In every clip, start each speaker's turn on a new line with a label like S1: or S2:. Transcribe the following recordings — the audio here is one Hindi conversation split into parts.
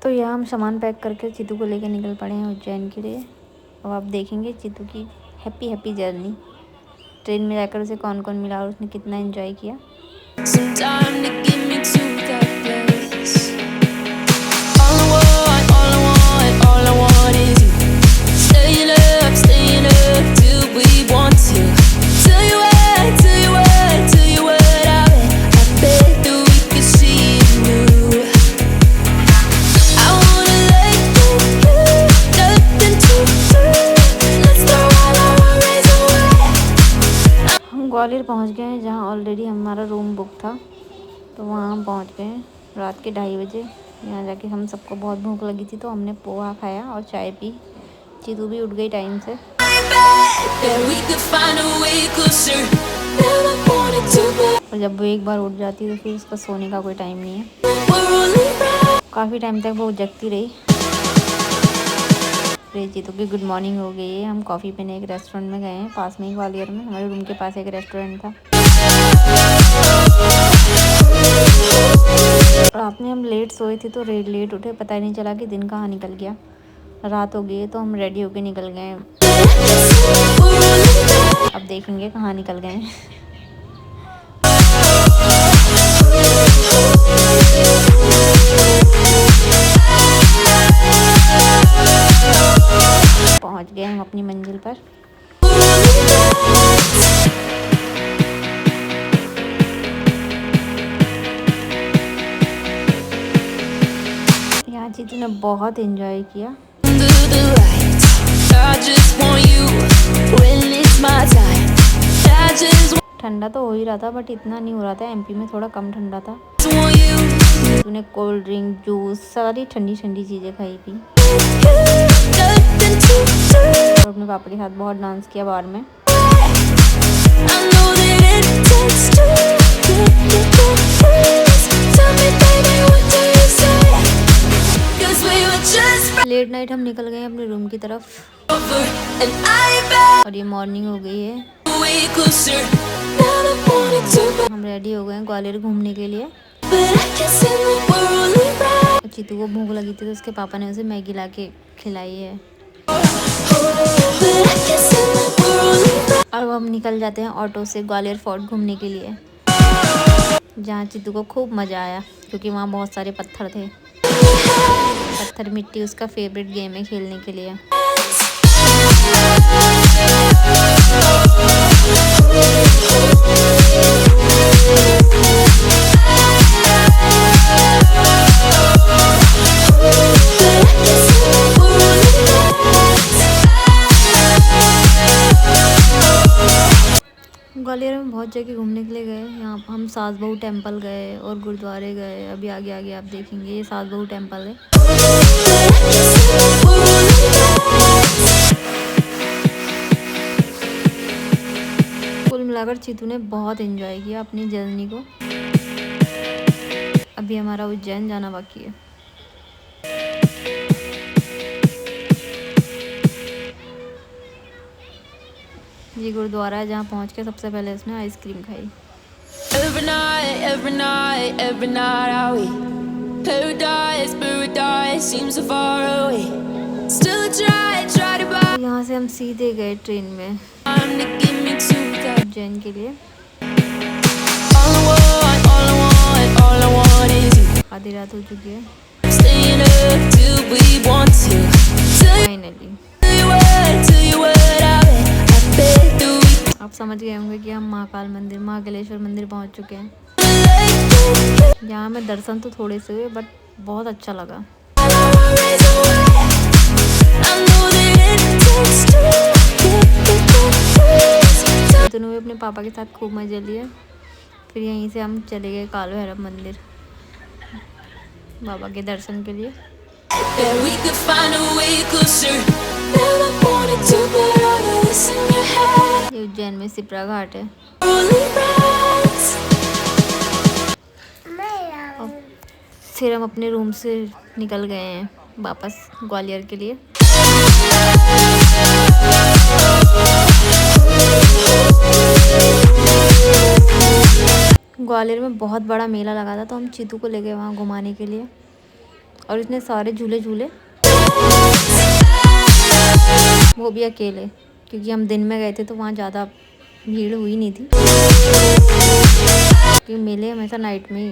S1: तो यहाँ हम सामान पैक करके चीतू को लेकर निकल पड़े हैं उज्जैन के लिए। अब आप देखेंगे चीतू की हैप्पी हैप्पी जर्नी, ट्रेन में जाकर उसे कौन कौन मिला और उसने कितना एंजॉय किया। ग्वालियर पहुंच गए हैं जहां ऑलरेडी हमारा रूम बुक था, तो वहां हम पहुंच गए हैं रात के 2:30 बजे। यहाँ जाके हम सबको बहुत भूख लगी थी तो हमने पोहा खाया और चाय पी। चीतू भी उठ गई टाइम से। और जब वो एक बार उठ जाती है तो फिर उसका सोने का कोई टाइम नहीं है। काफ़ी टाइम तक वो जगती रही। चीतू की गुड मॉर्निंग हो गई है। हम कॉफ़ी पीने एक रेस्टोरेंट में गए हैं पास में ही, ग्वालियर में। हमारे रूम के पास एक रेस्टोरेंट था। रात में हम लेट सोए थे तो लेट उठे, पता ही नहीं चला कि दिन कहाँ निकल गया। रात हो गई है तो हम रेडी होके निकल गए। अब देखेंगे कहाँ निकल गए। पहुंच गए हम अपनी मंजिल पर। यहाँ चीतू ने बहुत एंजॉय किया। ठंडा तो हो ही रहा था बट इतना नहीं हो रहा था। एमपी में थोड़ा कम ठंडा था। तूने कोल्ड ड्रिंक, जूस, सारी ठंडी ठंडी चीज़ें खाई पी। और अपने पापा के साथ बहुत डांस किया बार में। लेट नाइट हम निकल गए अपने रूम की तरफ और ये मॉर्निंग हो गई है। हम रेडी हो गए ग्वालियर घूमने के लिए। चीतू को भूख लगी थी तो उसके पापा ने उसे मैगी ला के खिलाई है। और हम निकल जाते हैं ऑटो से ग्वालियर फोर्ट घूमने के लिए, जहाँ चीतू को खूब मज़ा आया क्योंकि वहाँ बहुत सारे पत्थर थे। पत्थर मिट्टी उसका फेवरेट गेम है खेलने के लिए। ग्वालियर में बहुत जगह घूमने के लिए गए। यहाँ हम सास बहू टेम्पल गए और गुरुद्वारे गए। अभी आगे आगे आप देखेंगे ये सास बहू टेम्पल है। कुल मिलाकर चीतू ने बहुत एंजॉय किया अपनी जर्नी को। अभी हमारा उज्जैन जाना बाकी है। ये गुरुद्वारा है जहाँ पहुँच के सबसे पहले उसने आइसक्रीम खाई। यहाँ से हम सीधे गए ट्रेन में उज्जैन के लिए। आधी रात हो चुकी है फाइनली। आप समझ गए होंगे कि हम महाकाल मंदिर, महाकालेश्वर मंदिर पहुंच चुके हैं। यहाँ में दर्शन तो थोड़े से हुए बट बहुत अच्छा लगा। दोनों भी अपने पापा के साथ खूब मजे लिए। फिर यहीं से हम चले गए काल भैरव मंदिर बाबा के दर्शन के लिए। ये उज्जैन में सिपरा घाट है। फिर हम अपने रूम से निकल गए हैं वापस ग्वालियर के लिए। ग्वालियर में बहुत बड़ा मेला लगा था तो हम चीतू को ले गए वहाँ घुमाने के लिए। और इतने सारे झूले झूले, वो भी अकेले, क्योंकि हम दिन में गए थे तो वहाँ ज़्यादा भीड़ हुई नहीं थी, क्योंकि मेले हमेशा नाइट में ही।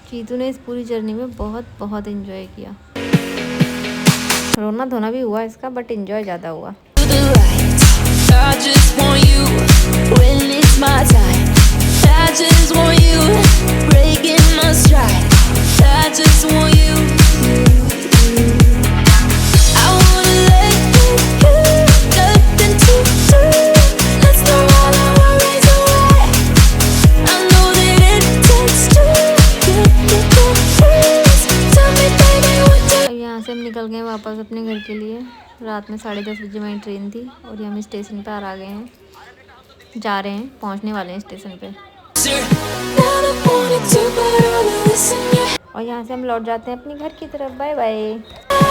S1: चीतू ने इस पूरी जर्नी में बहुत एंजॉय किया। रोना धोना भी हुआ इसका, बट एंजॉय ज़्यादा हुआ। हम निकल गए वापस अपने घर के लिए। रात में 10:30 बजे मेरी ट्रेन थी और हम स्टेशन पर आ गए हैं, जा रहे हैं, पहुंचने वाले हैं स्टेशन पे। और यहाँ से हम लौट जाते हैं अपने घर की तरफ। Bye bye.